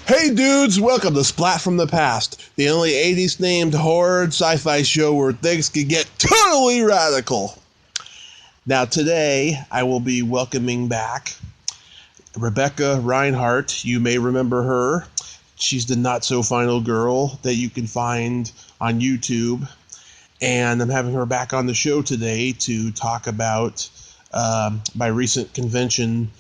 Hey dudes, welcome to Splat from the Past, the only 80s named horror and sci-fi show where things can get totally radical. Now today, I will be welcoming back Rebecca Rinehart. You may remember her. She's the not-so-final girl that you can find on YouTube. And I'm having her back on the show today to talk about my recent convention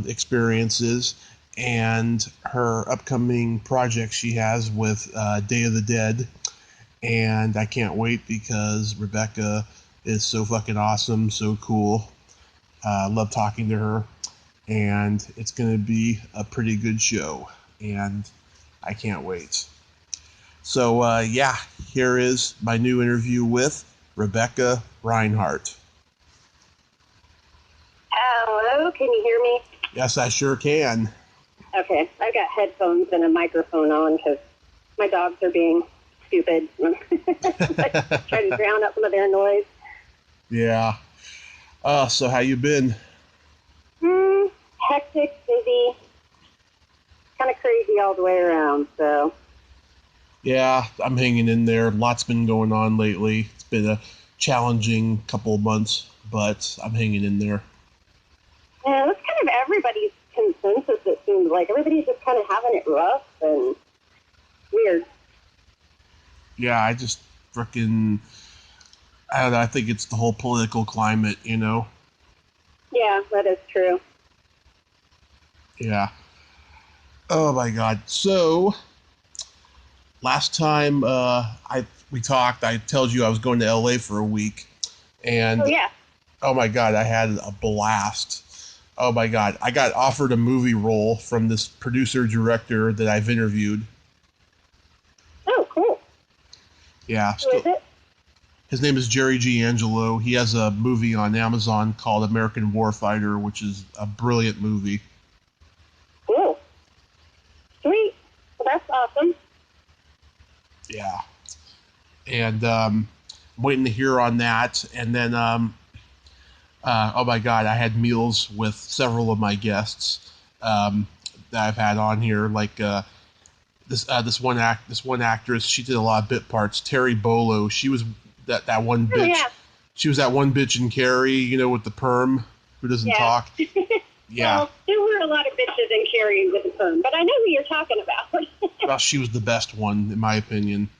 experiences and her upcoming project she has with Day of the Dead. And I can't wait because Rebecca is so fucking awesome, so cool. Love talking to her. And it's going to be a pretty good show. And I can't wait. So, here is my new interview with Rebecca Rinehart. Hello, can you hear me? Yes, I sure can. Okay, I've got headphones and a microphone on because my dogs are being stupid. Trying to drown out some of their noise. Yeah. So how you been? Hectic, busy, kind of crazy all the way around, so. Yeah, I'm hanging in there. Lots been going on lately. It's been a challenging couple of months, but I'm hanging in there. Yeah, that's kind of everybody's consensus, it seems like. Everybody's just kind of having it rough and weird. Yeah, I just freaking, I don't know, I think it's the whole political climate, you know? Yeah, that is true. Yeah. Oh my God. So, last time we talked, I told you I was going to LA for a week. And, oh, yeah. Oh my God, I had a blast. Oh my God, I got offered a movie role from this producer-director that I've interviewed. Oh, cool. Yeah. Who is it? His name is Jerry G. Angelo. He has a movie on Amazon called American Warfighter, which is a brilliant movie. Cool. Sweet. Well, that's awesome. Yeah. And I'm waiting to hear on that. And then, oh my God, I had meals with several of my guests that I've had on here, like this one actress. She did a lot of bit parts. Terry Bolo. She was that one bitch. Oh, yeah. She was that one bitch in Carrie, you know, with the perm who doesn't talk. Yeah. Well, there were a lot of bitches in Carrie with the perm, but I know who you're talking about. Well, she was the best one, in my opinion.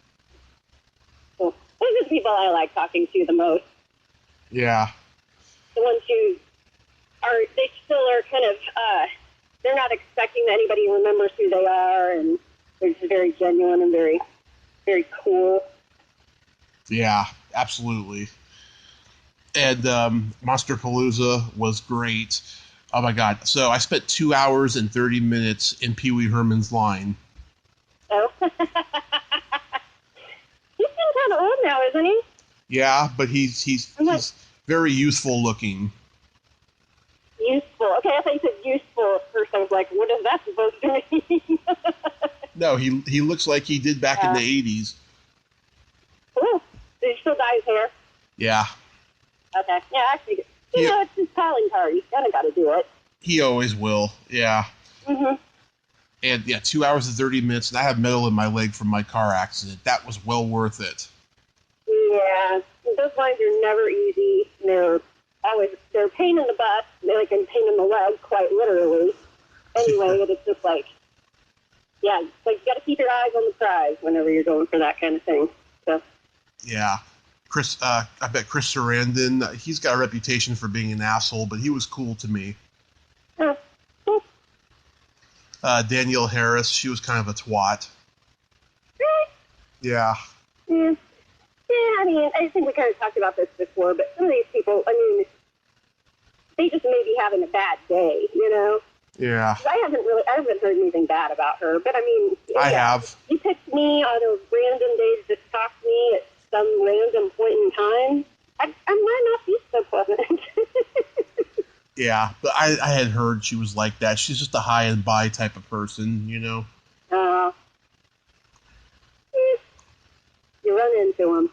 Well, those are the people I like talking to the most. Yeah. The ones who they still are kind of, they're not expecting that anybody remembers who they are, and they're just very genuine and very, very cool. Yeah, absolutely. And Monsterpalooza was great. Oh my God. So I spent 2 hours and 30 minutes in Pee Wee Herman's line. Oh. He's getting kind of old now, isn't he? Yeah, but he's very youthful looking. Useful. Okay, I thought you said useful at first. I was like, what is that supposed to mean? No, he looks like he did back in the 80s. Ooh. Did he still dye his hair? Yeah. Okay. Yeah, actually, it's his calling card. He's kind of got to do it. He always will. Yeah. Mm-hmm. And yeah, 2 hours and 30 minutes, and I have metal in my leg from my car accident. That was well worth it. Yeah, those lines are never easy. They're a pain in the butt. They're like a pain in the leg, quite literally. Anyway, but it's just like, yeah, like you got to keep your eyes on the prize whenever you're going for that kind of thing. So. Yeah. I bet Chris Sarandon, he's got a reputation for being an asshole, but he was cool to me. Oh. Danielle Harris, she was kind of a twat. Really? Yeah. Yeah. Yeah, I mean, I think we kind of talked about this before, but some of these people, I mean, they just may be having a bad day, you know? Yeah. I haven't heard anything bad about her, but I mean... I have. You picked me on a random day to just talk to me at some random point in time. I might not be so pleasant. Yeah, but I had heard she was like that. She's just a high and by type of person, you know? You run into him.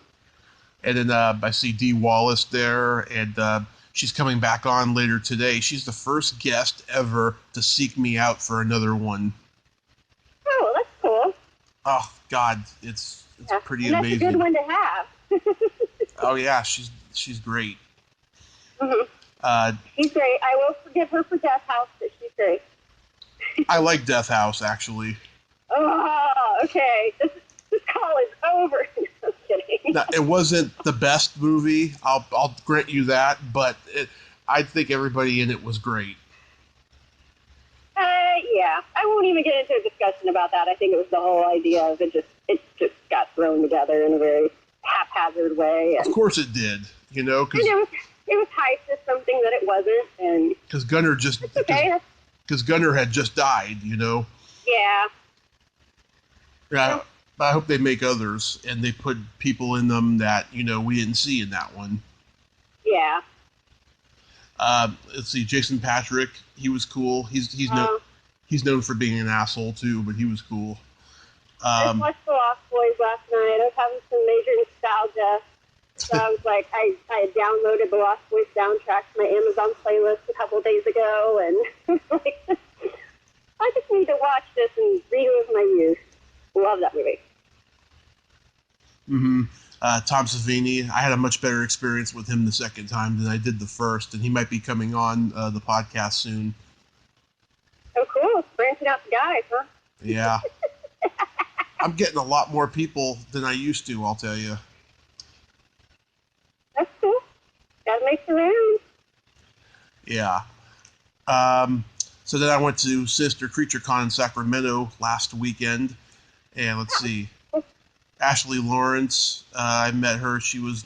And then I see Dee Wallace there, and she's coming back on later today. She's the first guest ever to seek me out for another one. Oh God, it's Yeah. pretty And that's a good amazing. one to have. Oh yeah, she's great. Hmm. Uh, She's great. I will forgive her for Death House, but she's great. I like Death House actually. Oh, okay. This call is over. I'm kidding. Now, it wasn't the best movie. I'll grant you that, but I think everybody in it was great. Yeah. I won't even get into a discussion about that. I think it was the whole idea of it just got thrown together in a very haphazard way, Of and course it did, and it was hyped as something that it wasn't, and because Gunner just it's okay. because Gunner had just died. Yeah. Yeah, but I hope they make others and they put people in them that we didn't see in that one. Yeah. Let's see, Jason Patrick, he was cool. Um, He's known for being an asshole too, but he was cool. I just Um, watched The Lost Boys last night. I was having some major nostalgia. So I was like, I had downloaded the Lost Boys soundtrack to my Amazon playlist a couple of days ago, and like, I just need to watch this and relive my youth. Love that movie. Tom Savini, I had a much better experience with him the second time than I did the first, and he might be coming on the podcast soon. Oh, cool. Branching out the guys, huh? Yeah. I'm getting a lot more people than I used to, I'll tell you. That's cool. Gotta make the rounds. Yeah. So then I went to Sinister Creature Con in Sacramento last weekend, and let's see, Ashley Lawrence. I met her. She was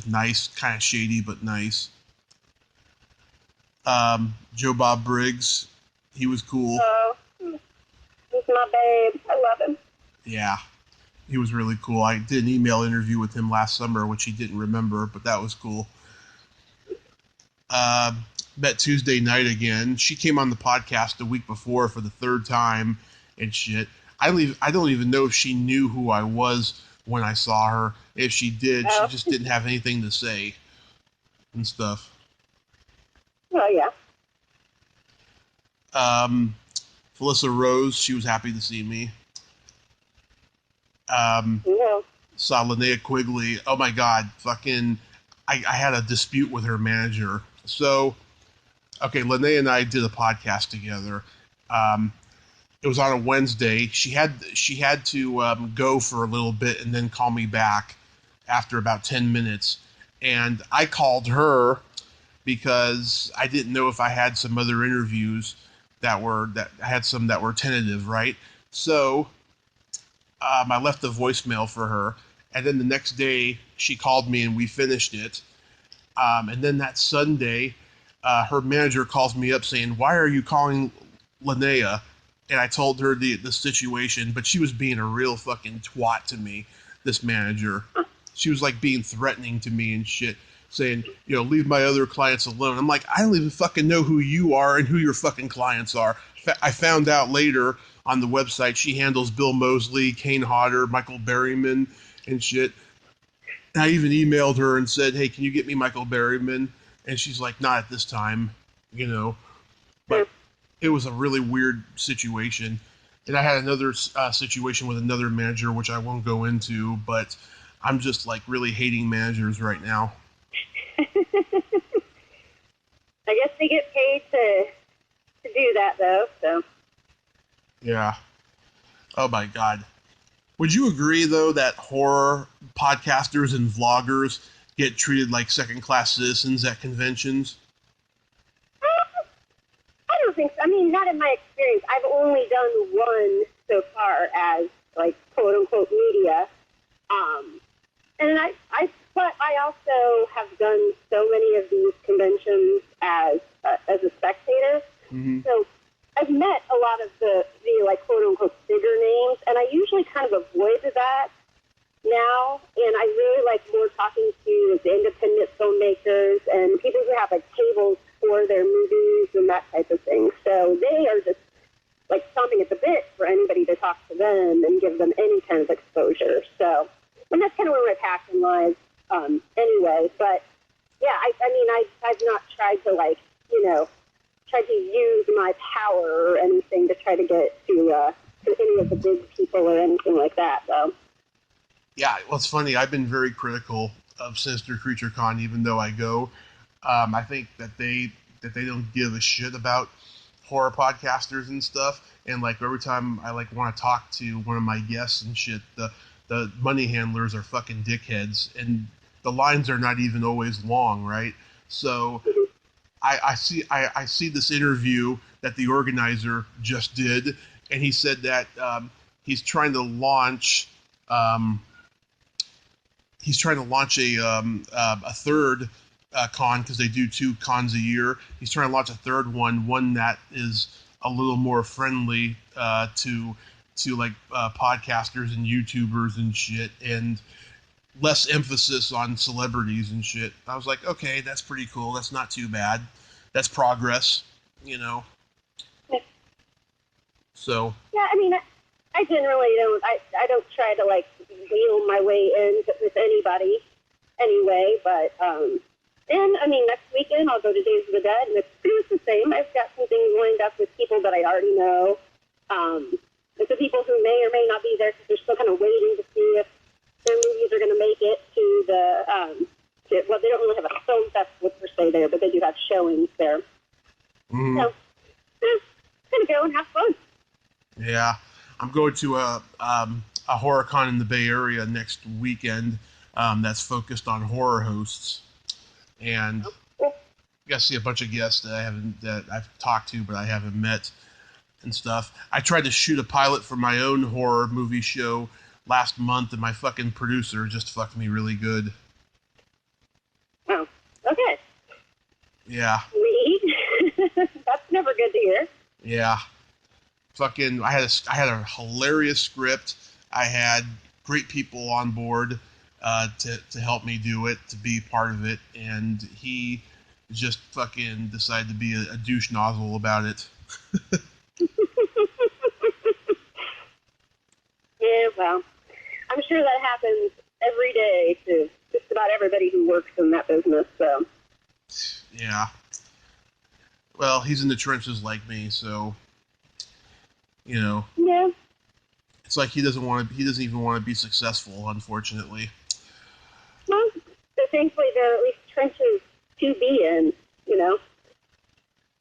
nice, kind of shady, but nice. Joe Bob Briggs, he was cool. Oh, he's my babe. I love him. Yeah, he was really cool. I did an email interview with him last summer, which he didn't remember, but that was cool. Met Tuesday Night again. She came on the podcast the week before for the third time and shit. I don't even know if she knew who I was when I saw her. If she did, she just didn't have anything to say and stuff. Oh, yeah. Felissa Rose, she was happy to see me. Yeah. Saw Linnea Quigley. Oh my God, fucking! I had a dispute with her manager. So, okay, Linnea and I did a podcast together. It was on a Wednesday. She had to go for a little bit and then call me back after about 10 minutes. And I called her because I didn't know if I had some other interviews that were tentative, right? So I left a voicemail for her, and then the next day she called me and we finished it. And then that Sunday, her manager calls me up saying, "Why are you calling Linnea?" And I told her the situation, but she was being a real fucking twat to me, this manager. She was like being threatening to me and shit, saying, leave my other clients alone. I'm like, I don't even fucking know who you are and who your fucking clients are. I found out later on the website she handles Bill Moseley, Kane Hodder, Michael Berryman, and shit. And I even emailed her and said, hey, can you get me Michael Berryman? And she's like, not at this time, But it was a really weird situation. And I had another situation with another manager, which I won't go into, but I'm just like really hating managers right now. I guess they get paid to do that, though, so. Yeah. Oh, my God. Would you agree, though, that horror podcasters and vloggers get treated like second-class citizens at conventions? I don't think so. I mean, not in my experience. I've only done one so far as, like, quote-unquote media. But I also have done so many of these conventions as a spectator. Mm-hmm. So I've met a lot of the like, quote-unquote bigger names, and I usually kind of avoid that now. And I really like more talking to the independent filmmakers and people who have, like, tables for their movies and that type of thing. So they are just, like, chomping at the bit for anybody to talk to them and give them any kind of exposure. So, and that's kind of where my passion lies anyway. But, yeah, I've not tried to, like, try to use my power or anything to try to get to any of the big people or anything like that, though. Yeah, well, it's funny. I've been very critical of Sinister Creature Con, even though I go. I think that they don't give a shit about horror podcasters and stuff. And like every time I like want to talk to one of my guests and shit, the money handlers are fucking dickheads, and the lines are not even always long, right? So I see this interview that the organizer just did, and he said that he's trying to launch a third con, because they do 2 cons a year. He's trying to launch a third one that is a little more friendly to like podcasters and YouTubers and shit, and less emphasis on celebrities and shit. I was like, okay, that's pretty cool. That's not too bad. That's progress, you know. So. Yeah, I mean, I generally don't. I don't try to like wheel my way in with anybody, anyway. But and I mean, next weekend I'll go to Days of the Dead, and it's pretty much the same. I've got some things lined up with people that I already know, and some people who may or may not be there because they're still kind of waiting to see if their movies are going to make it to the. Well, they don't really have a film festival per se there, but they do have showings there. Mm-hmm. So, gonna go and have fun. Yeah, I'm going to a horror con in the Bay Area next weekend that's focused on horror hosts, and I got to see a bunch of guests that I've talked to but I haven't met and stuff. I tried to shoot a pilot for my own horror movie show last month, and my fucking producer just fucked me really good. Oh, okay. Yeah. That's never good to hear. Yeah. Fucking, I had a hilarious script. I had great people on board to help me do it, to be part of it, and he just fucking decided to be a douche nozzle about it. Yeah, well, I'm sure that happens every day to just about everybody who works in that business, so. Yeah. Well, he's in the trenches like me, so, you know. Yeah. It's like he doesn't even want to be successful, unfortunately. Well, so thankfully there are at least trenches to be in, you know.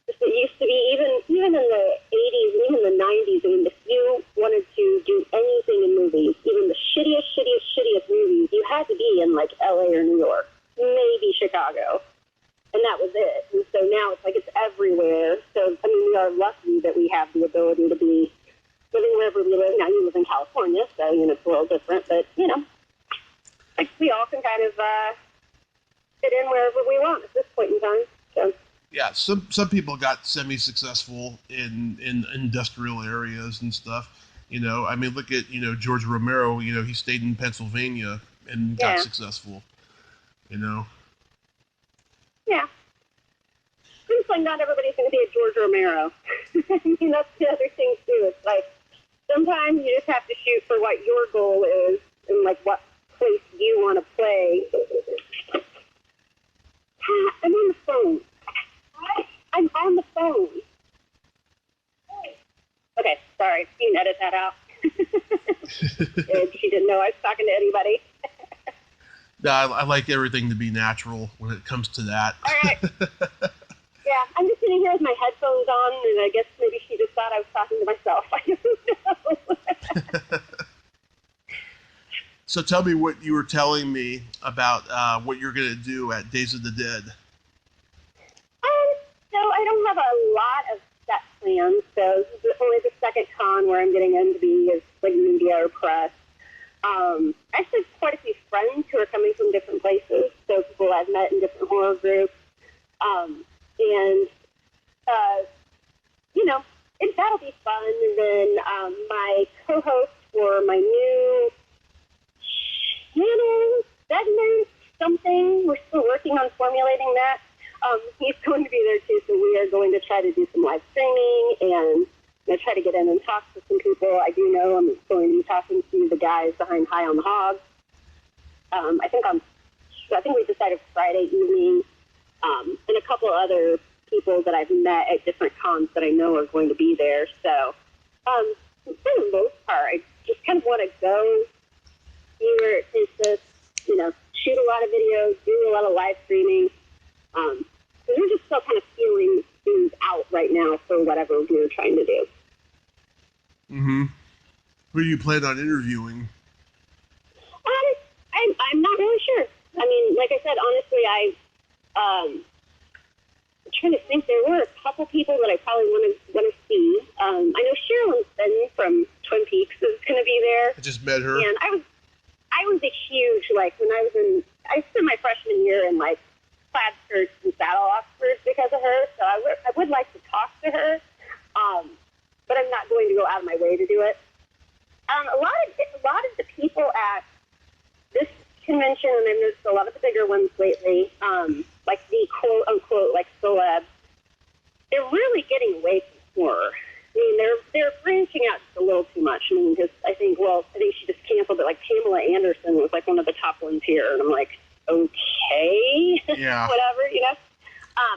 It used to be, even in the 80s and even the 90s, I mean, if you wanted to do anything in movies, even the shittiest movies, you had to be in, like, LA or New York, maybe Chicago, and that was it. And so now it's like it's everywhere. So, I mean, we are lucky that we have the ability to be living wherever we live. Now, you live in California, so, you know, it's a little different, but, you know, like, we all can kind of fit in wherever we want at this point in time, so. Yeah, some people got semi-successful in industrial areas and stuff. You know, I mean, look at, you know, George Romero. You know, he stayed in Pennsylvania and got successful. You know. Yeah. Seems like not everybody's going to be a George Romero. I mean, that's the other thing too. It's like sometimes you just have to shoot for what your goal is and like what place you want to play. I'm on the phone. I'm on the phone. Okay, sorry. You can edit that out. She didn't know I was talking to anybody. No, I like everything to be natural when it comes to that. All right. Yeah, I'm just sitting here with my headphones on, and I guess maybe she just thought I was talking to myself. I don't know. So tell me what you were telling me about what you're going to do at Days of the Dead. So I don't have a lot of set plans. So this is only the second con where I'm getting in to be as like media or press. I actually have quite a few friends who are coming from different places. So people I've met in different horror groups. And you know, that'll be fun. And then my co-host for my new channel segment, something, we're still working on formulating that. He's going to be there too, so we are going to try to do some live streaming and try to get in and talk to some people. I do know I'm going to be talking to the guys behind High on the Hog. I think we decided Friday evening, and a couple other people that I've met at different cons that I know are going to be there. So I'm kind of want to go either is to, shoot a lot of videos, do a lot of live streaming. So we're just still kind of feeling things out right now for whatever we're trying to do. Mm-hmm. Who do you plan on interviewing? I'm not really sure. I mean, like I said, honestly, I'm trying to think. There were a couple people that I probably want to see. I know Sherilyn Fenn from Twin Peaks is going to be there. I just met her. And I was a huge, like, when I spent my freshman year in, like, plaid skirts and saddle Oxfords because of her, so I would like to talk to her, but I'm not going to go out of my way to do it. A lot of the people at this convention, and I've noticed a lot of the bigger ones lately, like the quote-unquote, like, celebs, they're really getting away from horror. I mean, they're branching out just a little too much. I mean, just I think she just canceled it. Like Pamela Anderson was like one of the top ones here, and I'm like, okay, yeah, whatever,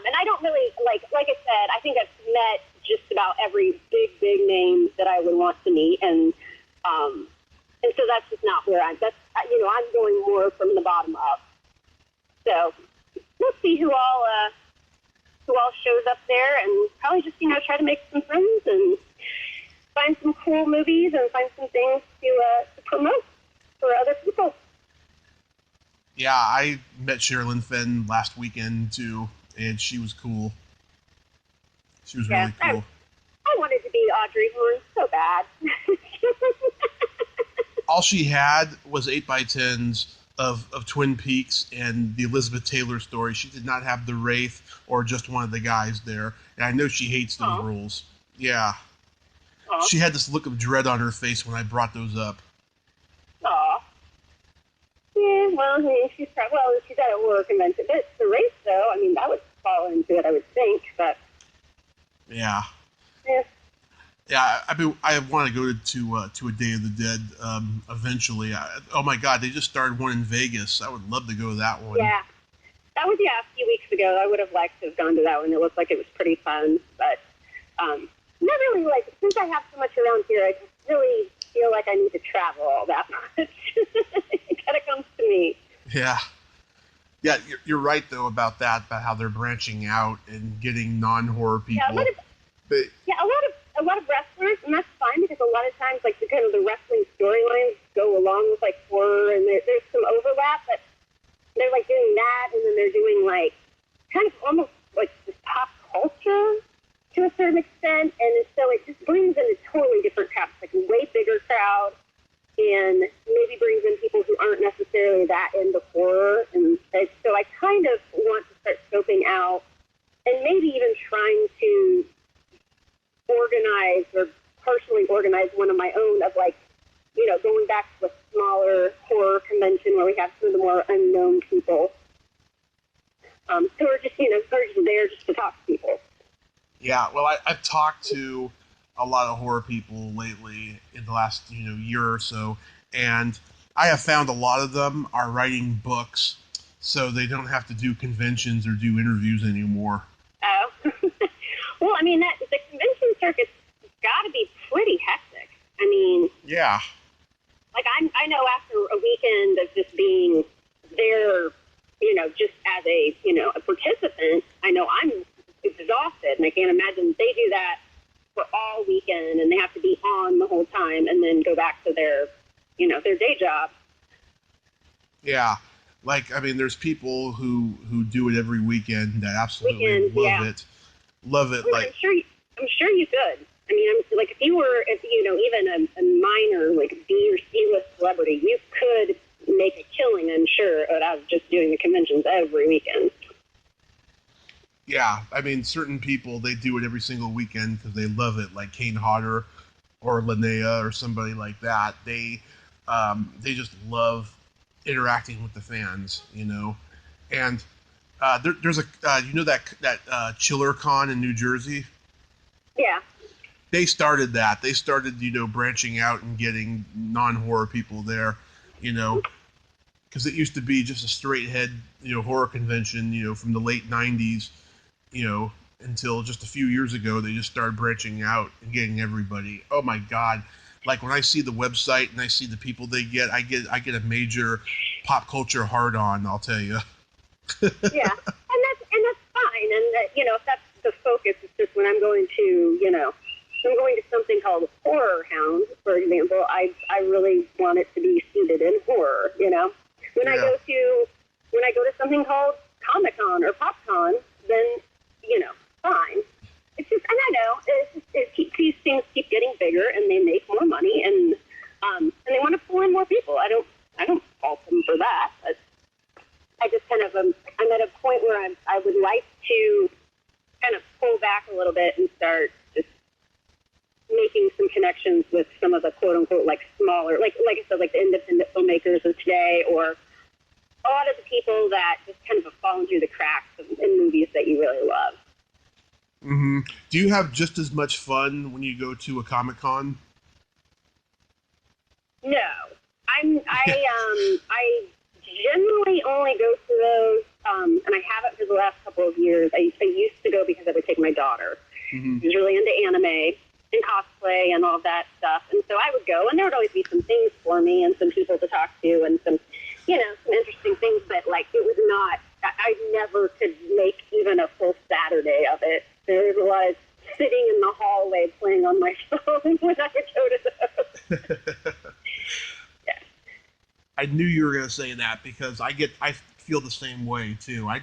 And I don't really like I said, I think I've met just about every big name that I would want to meet, and so that's just not where I'm. I'm going more from the bottom up. So we'll see who all shows up there, and probably just try to make some friends and find some cool movies and find some things to promote for other people. Yeah, I met Sherilyn Fenn last weekend too, and she was cool. She was really cool. I wanted to be Audrey Horne so bad. All she had was 8x10s of Twin Peaks and the Elizabeth Taylor story. She did not have the Wraith or just one of the guys there. And I know she hates those roles. Yeah. Aww. She had this look of dread on her face when I brought those up. Aw. Yeah, well, I mean, she's at a horror convention. But the Wraith, though, I mean, that would fall into it, I would think. But yeah. Yeah. Yeah, I mean, I want to go to a Day of the Dead eventually. Oh my God, they just started one in Vegas. I would love to go to that one. Yeah, that was a few weeks ago. I would have liked to have gone to that one. It looked like it was pretty fun, but not really. Like since I have so much around here, I just really feel like I need to travel all that much. It kind of comes to me. Yeah. Yeah, you're right though about that. About how they're branching out and getting non-horror people. Yeah, a lot of wrestlers, and that's fine because a lot of times, like, the wrestling storylines go along with, like, horror, and there's some overlap, but they're, like, doing that, and then they're doing, like, kind of almost, like, this pop culture to a certain extent, and so it just brings in a totally different crowd. It's, like, a way bigger crowd, and maybe brings in people who aren't necessarily that into horror, and so I kind of want to start scoping out, and maybe even trying to organize or personally organize one of my own of going back to a smaller horror convention where we have some of the more unknown people who are just, there just to talk to people. Yeah, well, I've talked to a lot of horror people lately in the last, year or so, and I have found a lot of them are writing books so they don't have to do conventions or do interviews anymore. Oh. Well, I mean, the convention circuit's got to be pretty hectic. I mean... Yeah. Like, I know after a weekend of just being there, just as a participant, I know I'm exhausted, and I can't imagine they do that for all weekend, and they have to be on the whole time, and then go back to their day job. Yeah. Like, I mean, there's people who do it every weekend that absolutely love it. Love it. Well, like, I'm sure you could. I mean, if you were, even a minor, like, B or C-list celebrity, you could make a killing, I'm sure, out of just doing the conventions every weekend. Yeah, I mean, certain people, they do it every single weekend because they love it, like Kane Hodder or Linnea or somebody like that. They just love interacting with the fans, and there's a that Chiller Con in New Jersey. Yeah. They started that. They started, branching out and getting non-horror people there, because it used to be just a straight head, horror convention, from the late 90s, until just a few years ago, they just started branching out and getting everybody. Oh my God. Like when I see the website and I see the people they get, I get a major pop culture hard on. I'll tell you. Yeah, and that's fine. And that, if that's the focus, it's just when I'm going to I'm going to something called Horror Hound, for example. I really want it to be seated in horror. When I go to something called Comic-Con or PopCon, then fine. It's just, and I know these things keep getting bigger and they make more money and they want to pull in more people. I don't fault them for that. But I just kind of I'm at a point where I would like to kind of pull back a little bit and start just making some connections with some of the quote unquote like smaller, like I said, like the independent filmmakers of today, or a lot of the people that just kind of have fallen through the cracks in movies that you really love. Mm-hmm. Do you have just as much fun when you go to a Comic-Con? No, I generally only go to those, and I haven't for the last couple of years. I used to go because I would take my daughter. Mm-hmm. She's really into anime and cosplay and all of that stuff, and so I would go, and there would always be some things for me and some people to talk to and some interesting things. But like, it was not. I never could make even a full Saturday of it. There was a lot of sitting in the hallway playing on my phone when I would go to those. Yeah. I knew you were going to say that because I feel the same way too. I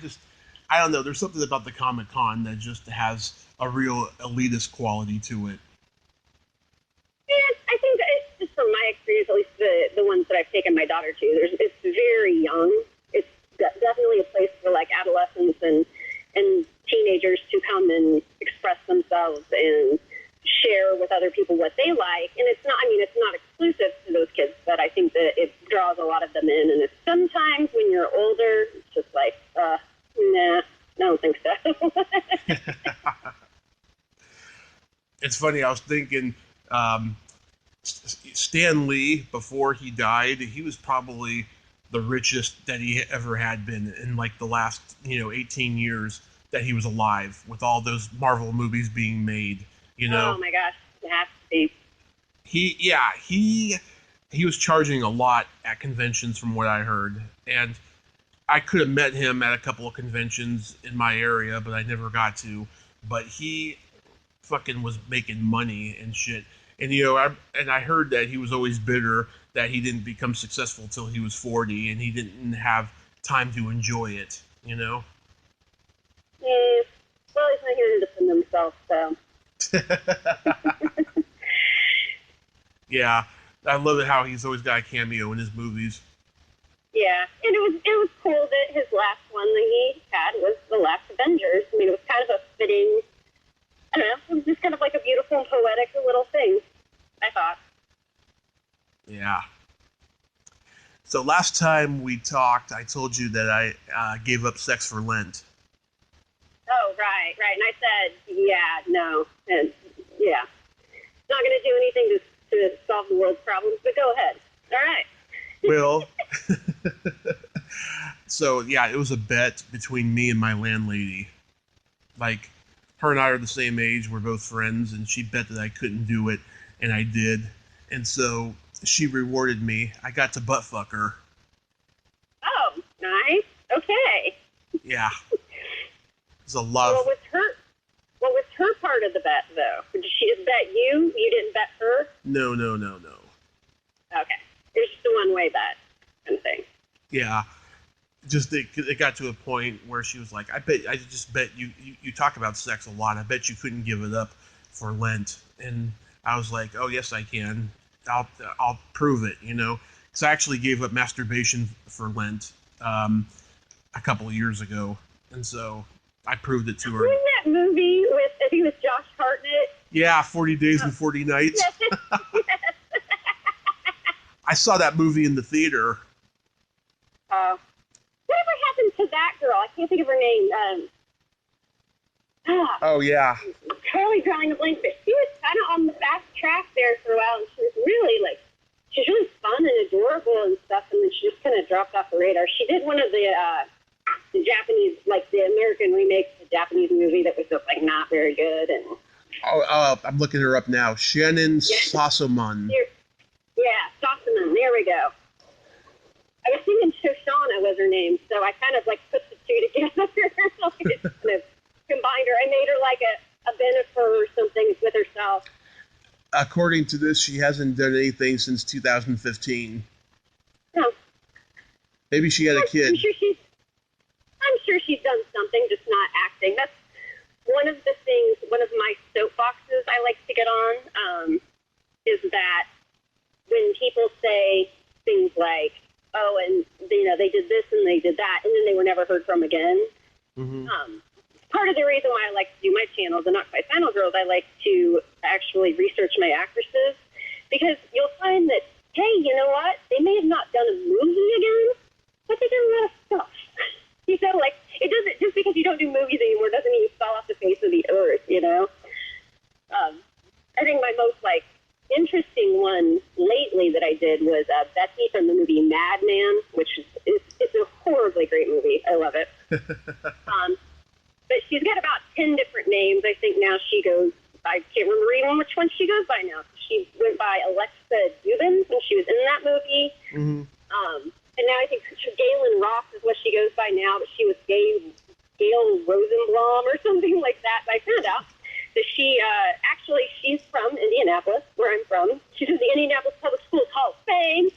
don't know. There's something about the Comic-Con that just has a real elitist quality to it. Yeah, I think it's just from my experience, at least the ones that I've taken my daughter to. It's very young. It's definitely a place for like adolescents and teenagers to come and express themselves and share with other people what they like. And it's not exclusive to those kids, but I think that it draws a lot of them in. And it's sometimes when you're older, it's just like, nah, I don't think so. It's funny, I was thinking, Stan Lee, before he died, he was probably the richest that he ever had been in like the last 18 years that he was alive, with all those Marvel movies being made. Oh my gosh, it has to be. He was charging a lot at conventions from what I heard, and I could have met him at a couple of conventions in my area, but I never got to. But he fucking was making money and shit. And I heard that he was always bitter that he didn't become successful till he was 40 and he didn't have time to enjoy it, Yeah. Well, he's not here to defend himself, so. Yeah, I love it how he's always got a cameo in his movies. Yeah, and it was cool that his last one that he had was The Last Avengers. I mean, it was kind of a fitting, I don't know, it was just kind of like a beautiful and poetic little thing, I thought. Yeah. So last time we talked, I told you that I gave up sex for Lent. Oh, right. And I said, yeah, no, and yeah. Not going to do anything to solve the world's problems, but go ahead. All right. Well, so yeah, it was a bet between me and my landlady. Like, her and I are the same age, we're both friends, and she bet that I couldn't do it, and I did. And so she rewarded me. I got to butt fuck her. Oh, nice. Okay. Yeah. It's a lot. What was her part of the bet, though? Did she just bet you? You didn't bet her? No. Okay. It was just a one-way bet kind of thing. Yeah. Just it got to a point where she was like, I just bet you talk about sex a lot. I bet you couldn't give it up for Lent. And I was like, oh, yes, I can. I'll prove it, Because I actually gave up masturbation for Lent a couple of years ago. And so I proved it to her. Wasn't that movie with, I think it was Josh Hartnett? Yeah, 40 Days and 40 Nights. Yes. I saw that movie in the theater. Whatever happened to that girl? I can't think of her name. Oh, yeah. Totally drawing a blank, but she was kind of on the fast track there for a while, and she was really, she's really fun and adorable and stuff, and then she just kind of dropped off the radar. She did one of the Japanese, the American remake of the Japanese movie that was just, not very good, and... Oh, I'm looking her up now. Shannon Sossamon. There we go. I was thinking Shoshana was her name, so I kind of like put the two together. Kind of combined her. I made her like a benefit or something with herself. According to this, she hasn't done anything since 2015. No. Maybe she had a kid. I'm sure she's done something, just not acting. That's one of my soapboxes I like to get on, is that when people say things like, oh, and they did this and they did that, and then they were never heard from again. Mm-hmm. Part of the reason why I like to do my channel, the Not Quite Final Girls, I like to actually research my actresses, because you'll find that, hey, you know what? They may have not done a movie again, but they did a lot of stuff. Like, it doesn't, just because you don't do movies anymore doesn't mean you fall off the face of the earth, I think my most, interesting one lately that I did was Betsy from the movie Madman, which it's a horribly great movie. I love it. But she's got about 10 different names. I think now she goes, I can't remember even which one she goes by now. She went by Alexa Dubin when she was in that movie. Mm-hmm. And now I think Galen Ross is what she goes by now, but she was Gail Rosenblum or something like that. But I found out that she's from Indianapolis, where I'm from. She's in the Indianapolis Public Schools Hall of Fame.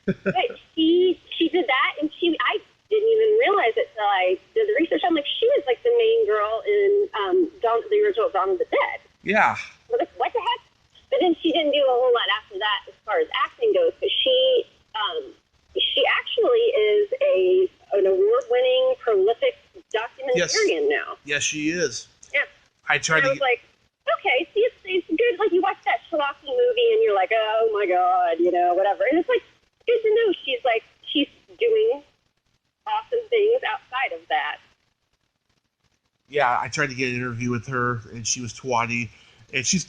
But she did that, and I didn't even realize it till I did the research. I'm like, she was like the main girl in the original Dawn of the Dead. Yeah. I was like, what the heck? But then she didn't do a whole lot after that as far as acting goes. But she actually is an award-winning, prolific documentarian now. Yes, she is. Yeah. I was like, okay, see, it's good. Like, you watch that schlocky movie and you're like, oh my God, whatever. And it's like, good to know she's doing awesome things outside of that. Yeah, I tried to get an interview with her, and she was twatty. And she's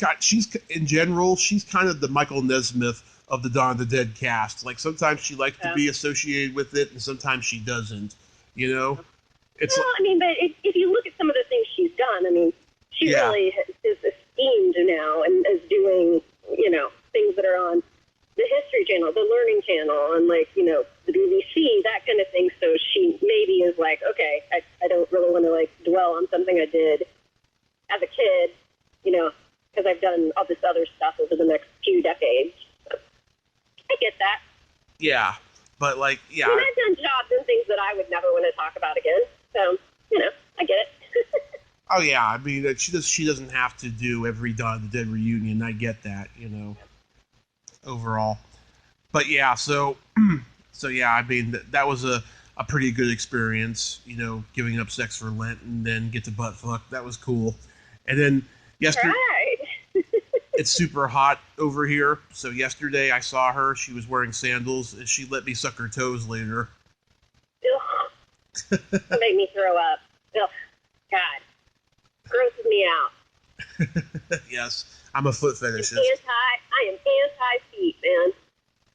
in general, she's kind of the Michael Nesmith of the Dawn of the Dead cast. Like, sometimes she likes to be associated with it, and sometimes she doesn't. It's but if you look at some of the things she's done, she really is esteemed now and is doing, things that are on the History Channel, the Learning Channel, and the BBC, that kind of thing. So she maybe is like, okay, I don't really want to dwell on something I did as a kid, because I've done all this other stuff over the next few decades. So I get that. Yeah, but I've done jobs and things that I would never want to talk about again. So I get it. Oh yeah, she doesn't have to do every Dawn of the Dead reunion. I get that, overall. But yeah, so yeah, that was a pretty good experience, giving up sex for Lent and then get to butt fuck. That was cool. And then yesterday, it's super hot over here. So yesterday I saw her. She was wearing sandals, and she let me suck her toes later. Ugh. It made me throw up. Ugh. God. Grosses me out. Yes, I'm a foot fetishist. I am anti-feet, man.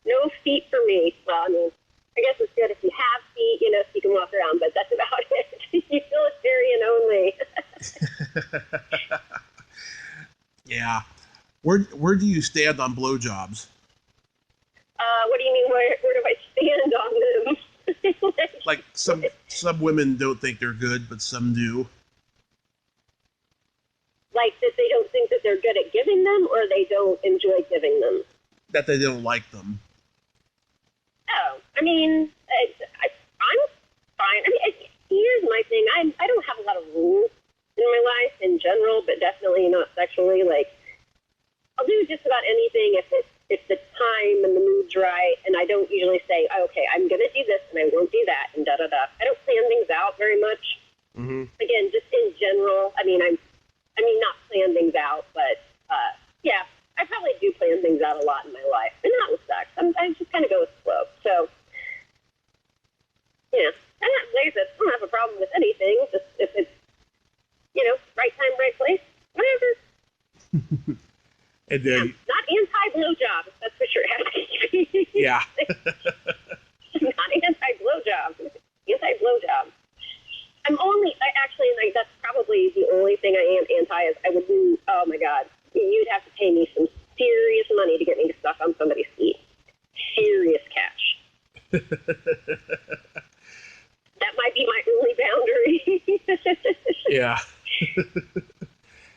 No feet for me. Well, I guess it's good if you have feet, so you can walk around, but that's about it. Utilitarian only. Yeah. Where do you stand on blowjobs? What do you mean, where do I stand on them? Like, some women don't think they're good, but some do. Like, that they don't think that they're good at giving them, or they don't enjoy giving them? That they don't like them. Oh, I'm fine. Here's my thing. I don't have a lot of rules in my life in general, but definitely not sexually. Like, I'll do just about anything if the time and the mood's right, and I don't usually say, oh, okay, I'm going to do this and I won't do that, and da-da-da. I don't plan things out very much. Mm-hmm. Again, just in general, not plan things out, but, yeah, I probably do plan things out a lot in my life, and not with sex. I just kind of go with the flow. So, I'm not lazy. I don't have a problem with anything, just if it's, right time, right place, whatever. And then, not anti-blowjob, that's what you're asking. Yeah. Not anti-blowjob. Anti-blowjob. That's probably the only thing I am anti is I would do, oh my God, you'd have to pay me some serious money to get me to suck on somebody's feet. That might be my only boundary. Yeah.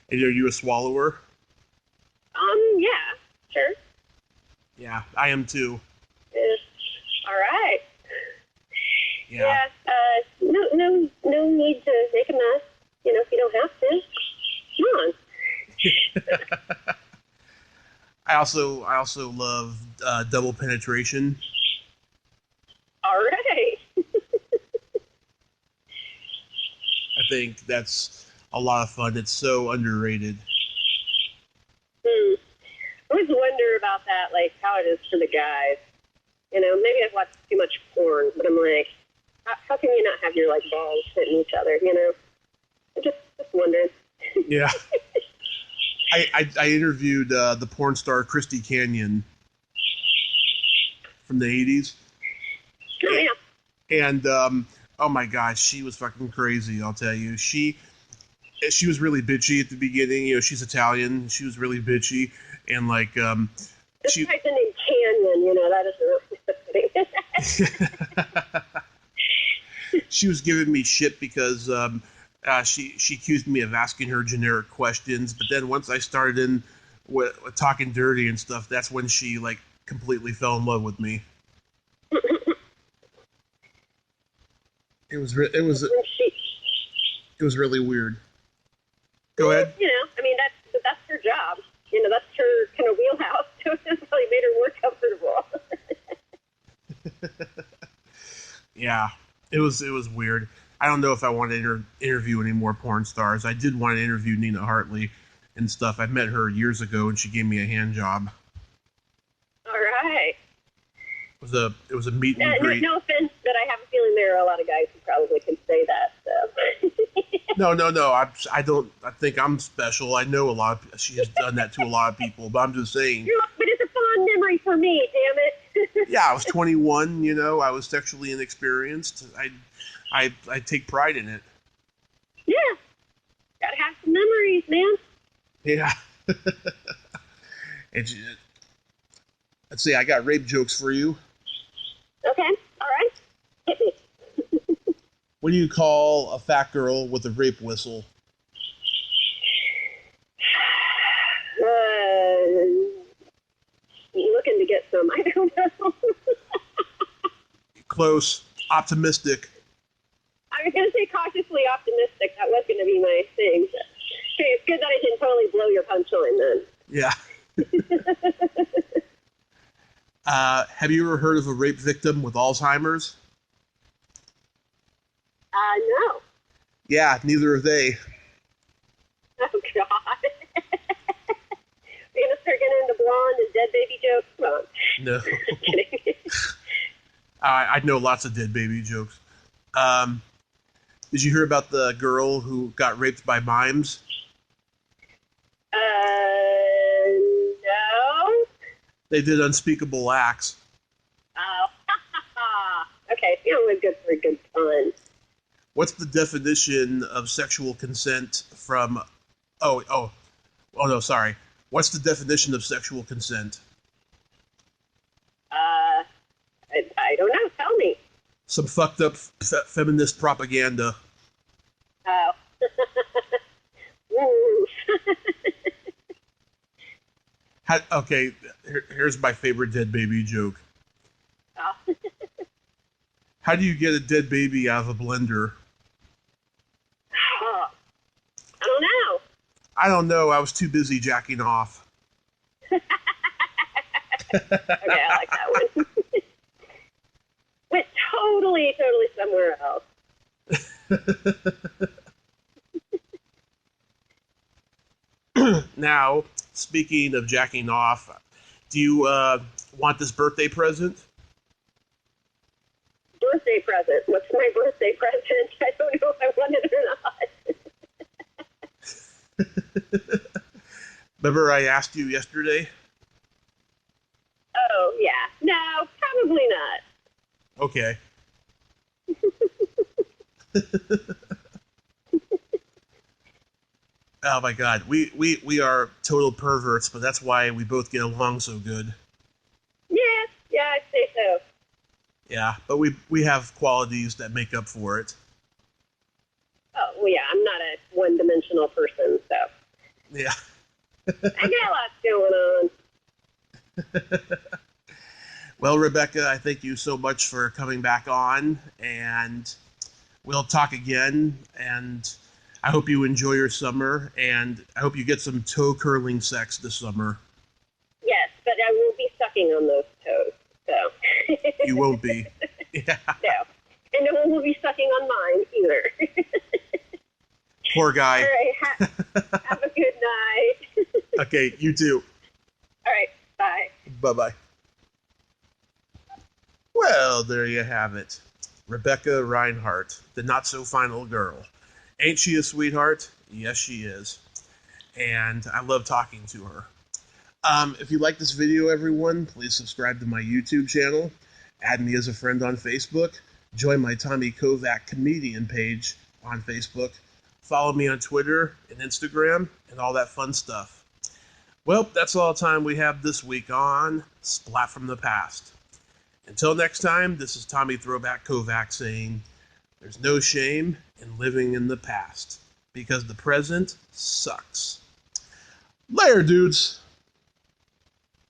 And are you a swallower? Yeah, sure. Yeah, I am too. All right. Yeah. No need to make a mess. If you don't have to, come on. I also love double penetration. All right. I think that's a lot of fun. It's so underrated. I always wonder about that, like how it is for the guys. Maybe I've watched too much porn, but I'm like, how can you not have your balls hitting each other? I just wondered. Yeah. I interviewed the porn star Christy Canyon from the 80s. Oh, yeah. And oh my gosh, she was fucking crazy, I'll tell you. She was really bitchy at the beginning. She's Italian. She was really bitchy. And This guy's named Canyon, that isn't really she was giving me shit because she accused me of asking her generic questions. But then once I started in with talking dirty and stuff, that's when she completely fell in love with me. It was really weird. Go ahead. That's her job. That's her kind of wheelhouse. So it probably made her more comfortable. Yeah, it was weird. I don't know if I want to interview any more porn stars. I did want to interview Nina Hartley and stuff. I met her years ago, and she gave me a hand job. All right. It was a meet and greet. No offense, but I have a feeling there are a lot of guys who probably could say that. So. No. I don't. I think I'm special. I know a lot. She has done that to a lot of people, but I'm just saying. But it's a fond memory for me. Damn it. Yeah, I was 21. I was sexually inexperienced. I take pride in it. Yeah, gotta have some memories, man. Yeah. And let's see. I got rape jokes for you. Okay. All right. Hit me. What do you call a fat girl with a rape whistle? Looking to get some. I don't know. Close. Optimistic. I was going to say cautiously optimistic. That was going to be my thing. Okay, it's good that I didn't totally blow your punchline then. Yeah. Have you ever heard of a rape victim with Alzheimer's? No. Yeah, neither have they. Oh, God. We're going to start getting into blonde and dead baby jokes? Come on. No. Kidding. I know lots of dead baby jokes. Did you hear about the girl who got raped by mimes? No. They did unspeakable acts. Oh. Okay, it was good for a good fun. What's the definition of sexual consent from... Oh, no, sorry. What's the definition of sexual consent? I don't know. Tell me. Some fucked up feminist propaganda. Oh. Woo. Okay, here's my favorite dead baby joke. Oh. How do you get a dead baby out of a blender? Oh. I don't know. I don't know. I was too busy jacking off. Okay, I like that one. Went totally somewhere else. Now, speaking of jacking off, do you want this birthday present? Birthday present? What's my birthday present? I don't know if I want it or not. Remember I asked you yesterday? Oh, yeah. No, probably not. Okay. Oh my God, we are total perverts, but that's why we both get along so good. Yeah, I'd say so. Yeah, but we have qualities that make up for it. Oh, well, yeah, I'm not a one-dimensional person, so Yeah. I got lots going on. Well, Rebecca, I thank you so much for coming back on, and we'll talk again. And I hope you enjoy your summer, and I hope you get some toe curling sex this summer. Yes, but I will be sucking on those toes, so. You won't be. Yeah. No. And no one will be sucking on mine either. Poor guy. All right, have a good night. Okay, you too. All right, bye. Bye-bye. Well, there you have it. Rebecca Rinehart, the not-so-fine little girl. Ain't she a sweetheart? Yes, she is. And I love talking to her. If you like this video, everyone, please subscribe to my YouTube channel. Add me as a friend on Facebook. Join my Tommy Kovac comedian page on Facebook. Follow me on Twitter and Instagram and all that fun stuff. Well, that's all the time we have this week on Splat from the Past. Until next time, this is Tommy Throwback Kovac saying, there's no shame in living in the past, because the present sucks. Later, dudes.